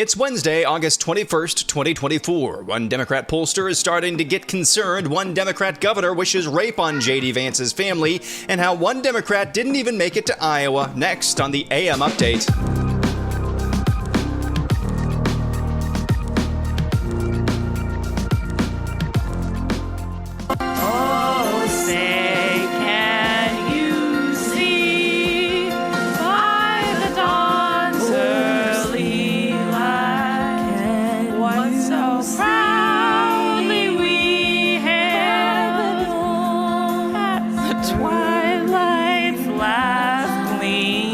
It's Wednesday, August 21st, 2024. One Democrat pollster is starting to get concerned. One Democrat governor wishes rape on J.D. Vance's family, and how one Democrat didn't even make it to Iowa. Next on the AM Update.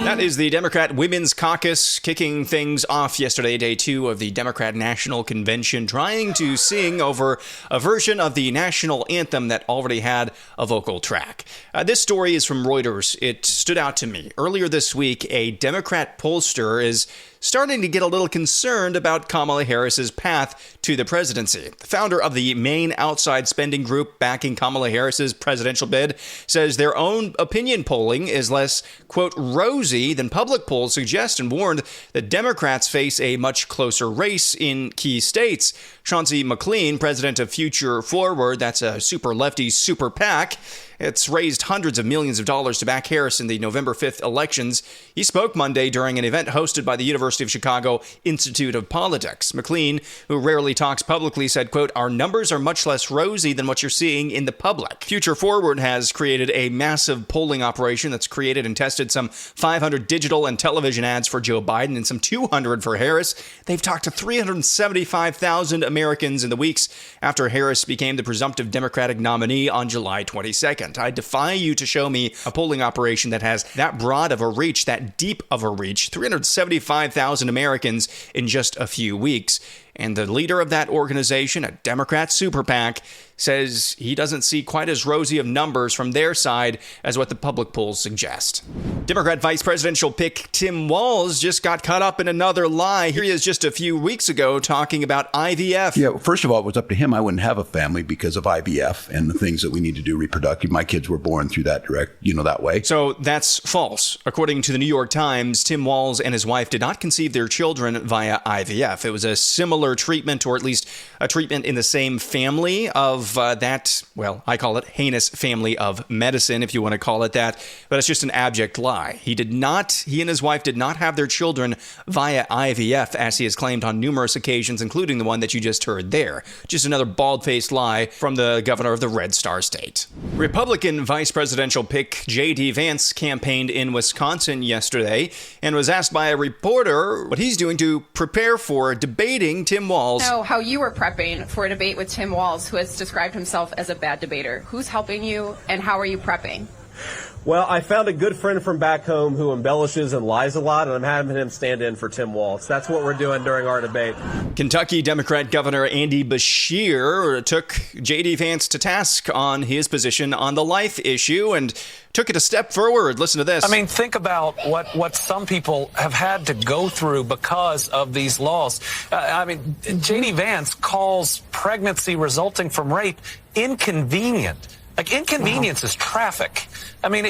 That is the Democrat Women's Caucus kicking things off yesterday, day two of the Democrat National Convention, trying to sing over a version of the national anthem that already had a vocal track. This story is from Reuters. It stood out to me. Earlier this week, a Democrat pollster is starting to get a little concerned about Kamala Harris's path to the presidency. The founder of the main outside spending group backing Kamala Harris's presidential bid says their own opinion polling is less, quote, rosy than public polls suggest, and warned that Democrats face a much closer race in key states. Chauncey McLean, president of Future Forward, that's a super lefty super PAC, it's raised hundreds of millions of dollars to back Harris in the November 5th elections. He spoke Monday during an event hosted by the University of Chicago Institute of Politics. McLean, who rarely talks publicly, said, quote, "Our numbers are much less rosy than what you're seeing in the public." Future Forward has created a massive polling operation that's created and tested some 500 digital and television ads for Joe Biden and some 200 for Harris. They've talked to 375,000 Americans in the weeks after Harris became the presumptive Democratic nominee on July 22nd. I defy you to show me a polling operation that has that broad of a reach, that deep of a reach, 375,000 Americans in just a few weeks. And the leader of that organization, a Democrat super PAC, says he doesn't see quite as rosy of numbers from their side as what the public polls suggest. Democrat vice presidential pick Tim Walz just got caught up in another lie. Here he is just a few weeks ago talking about IVF. Yeah, first of all, it was up to him. I wouldn't have a family because of IVF and the things that we need to do reproductive. My kids were born through that that way. So that's false. According to the New York Times, Tim Walz and his wife did not conceive their children via IVF. It was a similar treatment, or at least a treatment in the same family of I call it heinous family of medicine, if you want to call it that, but it's just an abject lie. He and his wife did not have their children via IVF, as he has claimed on numerous occasions, including the one that you just heard there. Just another bald-faced lie from the governor of the Red Star State. Republican vice presidential pick J.D. Vance campaigned in Wisconsin yesterday and was asked by a reporter what he's doing to prepare for debating Tim Walz. Know how you were prepping for a debate with Tim Walz, who has described himself as a bad debater. Who's helping you, and how are you prepping? Well, I found a good friend from back home who embellishes and lies a lot, and I'm having him stand in for Tim Walz. That's what we're doing during our debate. Kentucky Democrat Governor Andy Beshear took J.D. Vance to task on his position on the life issue and took it a step forward. Listen to this. I mean, think about what some people have had to go through because of these laws. J.D. Vance calls pregnancy resulting from rape inconvenient. Like, inconvenience is traffic. I mean,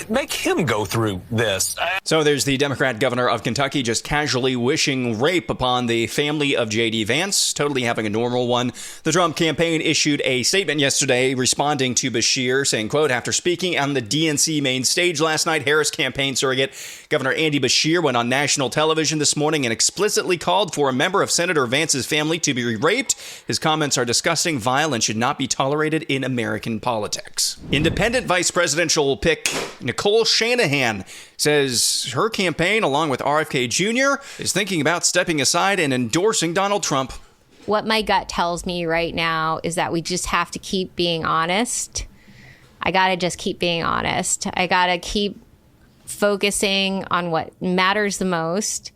make him go through this. So there's the Democrat governor of Kentucky just casually wishing rape upon the family of J.D. Vance, totally having a normal one. The Trump campaign issued a statement yesterday responding to Beshear, saying, quote, "After speaking on the DNC main stage last night, Harris campaign surrogate Governor Andy Beshear went on national television this morning and explicitly called for a member of Senator Vance's family to be raped. His comments are disgusting, vile, and should not be tolerated in American politics." Independent vice presidential pick Nicole Shanahan says her campaign, along with RFK Jr., is thinking about stepping aside and endorsing Donald Trump. What my gut tells me right now is that we just have to keep being honest. I got to just keep being honest. I got to keep focusing on what matters the most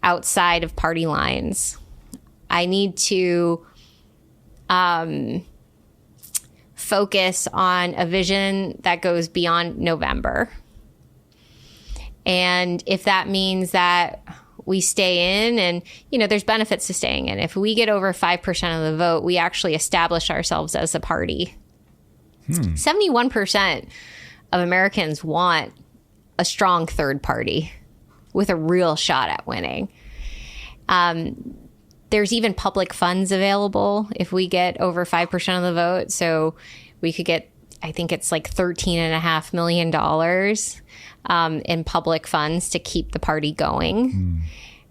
outside of party lines. I need to focus on a vision that goes beyond November. And if that means that we stay in, and, there's benefits to staying in. If we get over 5% of the vote, we actually establish ourselves as a party. 71% of Americans want a strong third party with a real shot at winning. There's even public funds available if we get over 5% of the vote. So we could get, I think it's like $13.5 million in public funds to keep the party going.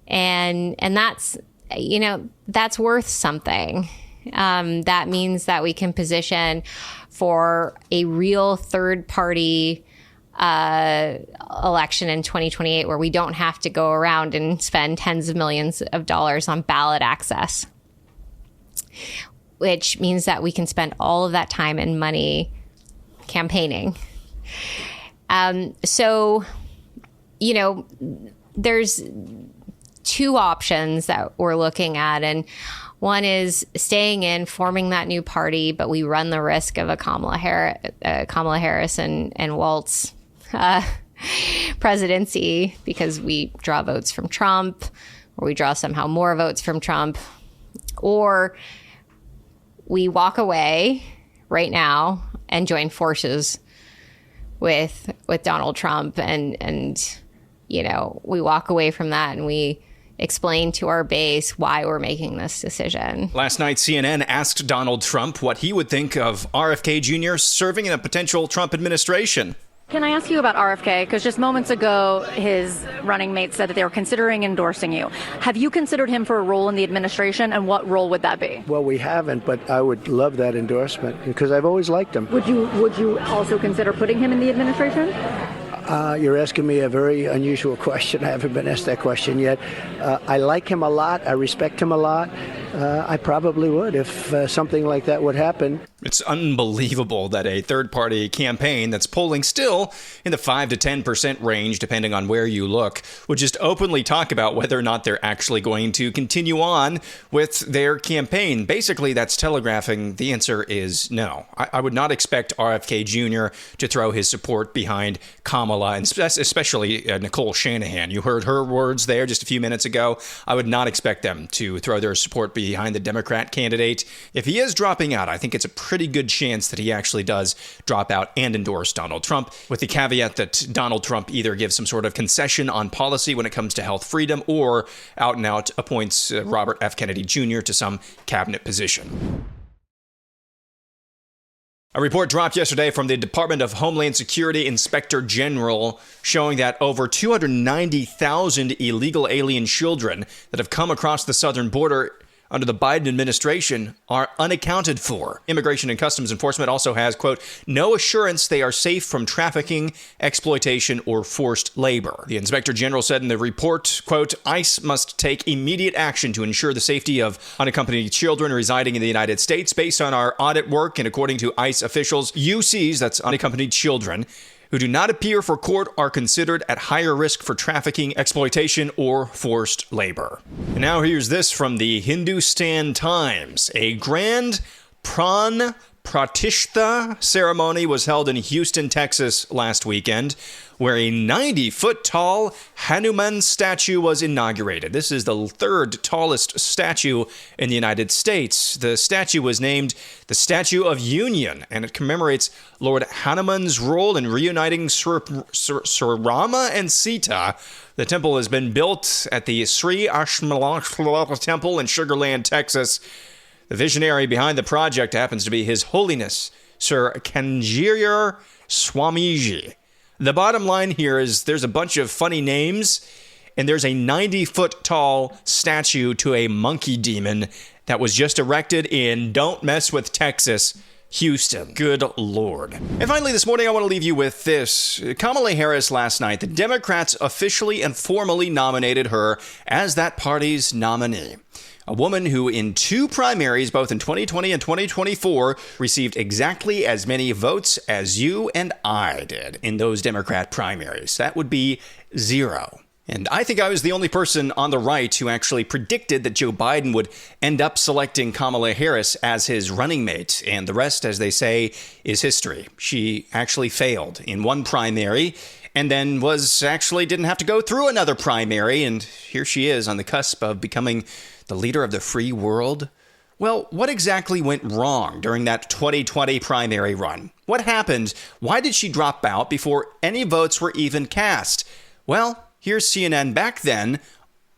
And that's, that's worth something. That means that we can position for a real third party election in 2028 where we don't have to go around and spend tens of millions of dollars on ballot access, which means that we can spend all of that time and money campaigning. So, there's two options that we're looking at. And one is staying in, forming that new party, but we run the risk of a Kamala Harris and Waltz presidency because we draw votes from Trump, or we draw somehow more votes from Trump, or we walk away right now and join forces with Donald Trump and we walk away from that and we explain to our base why we're making this decision. Last night, CNN asked Donald Trump what he would think of RFK Jr. serving in a potential Trump administration. Can I ask you about RFK? Because just moments ago, his running mate said that they were considering endorsing you. Have you considered him for a role in the administration, and what role would that be? Well, we haven't, but I would love that endorsement because I've always liked him. Would you also consider putting him in the administration? You're asking me a very unusual question. I haven't been asked that question yet. I like him a lot. I respect him a lot. I probably would if something like that would happen. It's unbelievable that a third-party campaign that's polling still in the 5 to 10% range, depending on where you look, would just openly talk about whether or not they're actually going to continue on with their campaign. Basically, that's telegraphing the answer is no. I would not expect RFK Jr. to throw his support behind Kamala, and especially Nicole Shanahan. You heard her words there just a few minutes ago. I would not expect them to throw their support behind the Democrat candidate. If he is dropping out, I think it's a pretty good chance that he actually does drop out and endorse Donald Trump, with the caveat that Donald Trump either gives some sort of concession on policy when it comes to health freedom or out and out appoints Robert F. Kennedy Jr. to some cabinet position. A report dropped yesterday from the Department of Homeland Security Inspector General showing that over 290,000 illegal alien children that have come across the southern border under the Biden administration are unaccounted for. Immigration and Customs Enforcement also has, quote, no assurance they are safe from trafficking, exploitation, or forced labor. The Inspector General said in the report, quote, ICE must take immediate action to ensure the safety of unaccompanied children residing in the United States. Based on our audit work and according to ICE officials, UCs, that's unaccompanied children, who do not appear for court are considered at higher risk for trafficking, exploitation, or forced labor. And now here's this from the Hindustan Times. A grand Pran Pratishtha ceremony was held in Houston, Texas last weekend, where a 90-foot-tall Hanuman statue was inaugurated. This is the third tallest statue in the United States. The statue was named the Statue of Union, and it commemorates Lord Hanuman's role in reuniting Sri Rama and Sita. The temple has been built at the Sri Ashmalakshmi Temple in Sugar Land, Texas. The visionary behind the project happens to be His Holiness, Sir Kanjir Swamiji. The bottom line here is there's a bunch of funny names, and there's a 90-foot-tall statue to a monkey demon that was just erected in Don't Mess with Texas, Houston. Good Lord. And finally, this morning, I want to leave you with this. Kamala Harris last night, the Democrats officially and formally nominated her as that party's nominee. A woman who in two primaries, both in 2020 and 2024, received exactly as many votes as you and I did in those Democrat primaries. That would be 0. And I think I was the only person on the right who actually predicted that Joe Biden would end up selecting Kamala Harris as his running mate. And the rest, as they say, is history. She actually failed in one primary and then didn't have to go through another primary. And here she is on the cusp of becoming the leader of the free world. Well, what exactly went wrong during that 2020 primary run? What happened? Why did she drop out before any votes were even cast? Well, here's CNN back then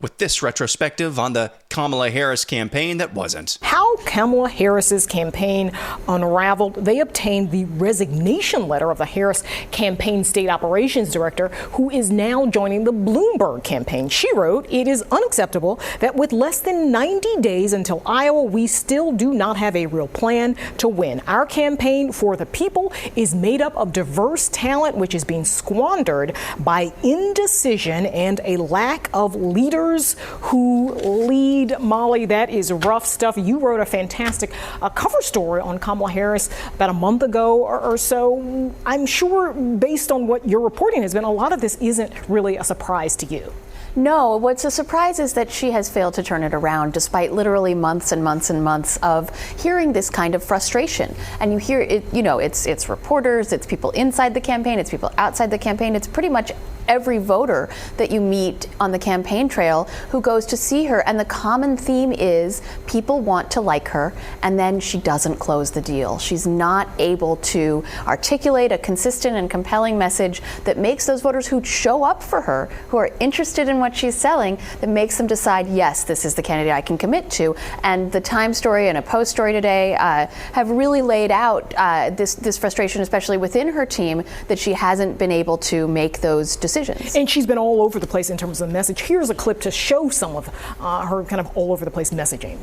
with this retrospective on the Kamala Harris campaign that wasn't. How Kamala Harris's campaign unraveled. They obtained the resignation letter of the Harris campaign state operations director, who is now joining the Bloomberg campaign. She wrote, "It is unacceptable that with less than 90 days until Iowa, we still do not have a real plan to win. Our campaign for the people is made up of diverse talent, which is being squandered by indecision and a lack of leaders who lead." Molly, that is rough stuff. You wrote a fantastic cover story on Kamala Harris about a month ago or so. I'm sure, based on what your reporting has been, a lot of this isn't really a surprise to you. No, what's a surprise is that she has failed to turn it around despite literally months and months and months of hearing this kind of frustration. And you hear it, it's reporters, it's people inside the campaign, it's people outside the campaign, it's pretty much every voter that you meet on the campaign trail who goes to see her. And the common theme is people want to like her, and then she doesn't close the deal. She's not able to articulate a consistent and compelling message that makes those voters who show up for her, who are interested in what she's selling, that makes them decide, yes, this is the candidate I can commit to. And the Times story and a Post story today have really laid out this frustration, especially within her team, that she hasn't been able to make those decisions. And she's been all over the place in terms of the message. Here's a clip to show some of her kind of all over the place messaging.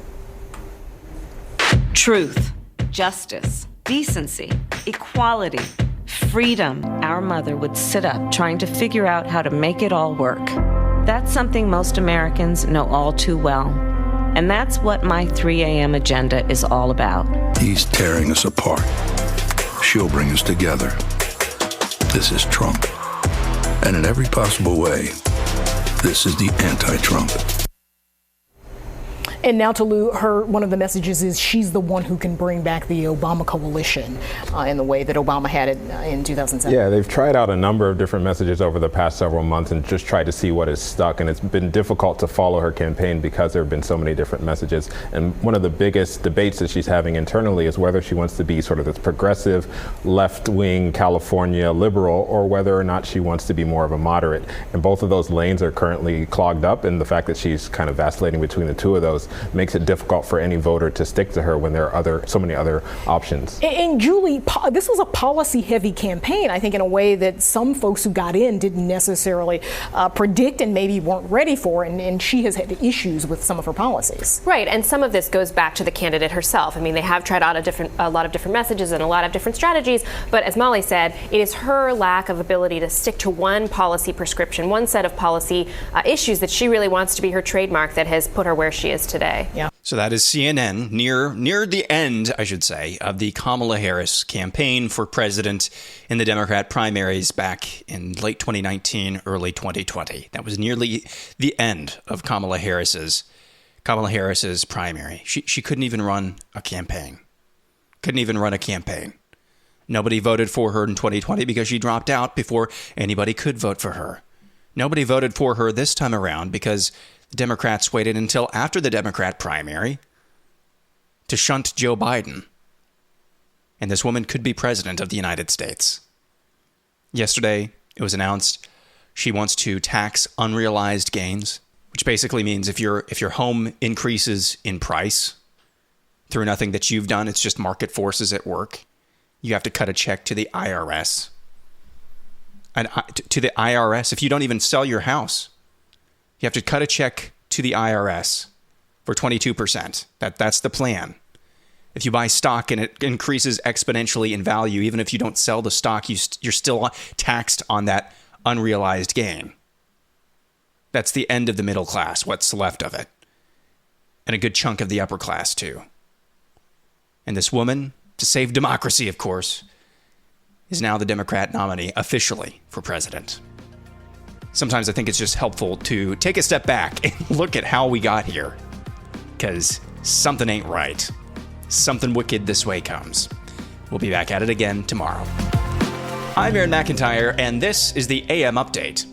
Truth, justice, decency, equality, freedom. Our mother would sit up trying to figure out how to make it all work. That's something most Americans know all too well. And that's what my 3 a.m. agenda is all about. He's tearing us apart. She'll bring us together. This is Trump. And in every possible way, this is the anti-Trump. And now to Lou, one of the messages is she's the one who can bring back the Obama coalition in the way that Obama had it in 2007. Yeah, they've tried out a number of different messages over the past several months and just tried to see what is stuck. And it's been difficult to follow her campaign because there have been so many different messages. And one of the biggest debates that she's having internally is whether she wants to be sort of this progressive, left-wing California liberal, or whether or not she wants to be more of a moderate. And both of those lanes are currently clogged up. And the fact that she's kind of vacillating between the two of those makes it difficult for any voter to stick to her when there are so many other options. And Julie, this was a policy-heavy campaign, I think, in a way that some folks who got in didn't necessarily predict and maybe weren't ready for, and she has had issues with some of her policies. Right, and some of this goes back to the candidate herself. I mean, they have tried out a lot of different messages and a lot of different strategies, but as Molly said, it is her lack of ability to stick to one policy prescription, one set of policy issues that she really wants to be her trademark that has put her where she is today. Yeah. So that is CNN near the end, I should say, of the Kamala Harris campaign for president in the Democrat primaries back in late 2019, early 2020. That was nearly the end of Kamala Harris's primary. She couldn't even run a campaign. Nobody voted for her in 2020 because she dropped out before anybody could vote for her. Nobody voted for her this time around because the Democrats waited until after the Democrat primary to shunt Joe Biden. And this woman could be president of the United States. Yesterday, it was announced she wants to tax unrealized gains, which basically means if your home increases in price through nothing that you've done, it's just market forces at work, you have to cut a check to the IRS. And to the IRS, if you don't even sell your house, you have to cut a check to the IRS for 22%. That's the plan. If you buy stock and it increases exponentially in value, even if you don't sell the stock, you're still taxed on that unrealized gain. That's the end of the middle class, what's left of it. And a good chunk of the upper class, too. And this woman, to save democracy, of course, is now the Democrat nominee officially for president. Sometimes I think it's just helpful to take a step back and look at how we got here. Because something ain't right. Something wicked this way comes. We'll be back at it again tomorrow. I'm Aaron McIntyre, and this is the AM Update.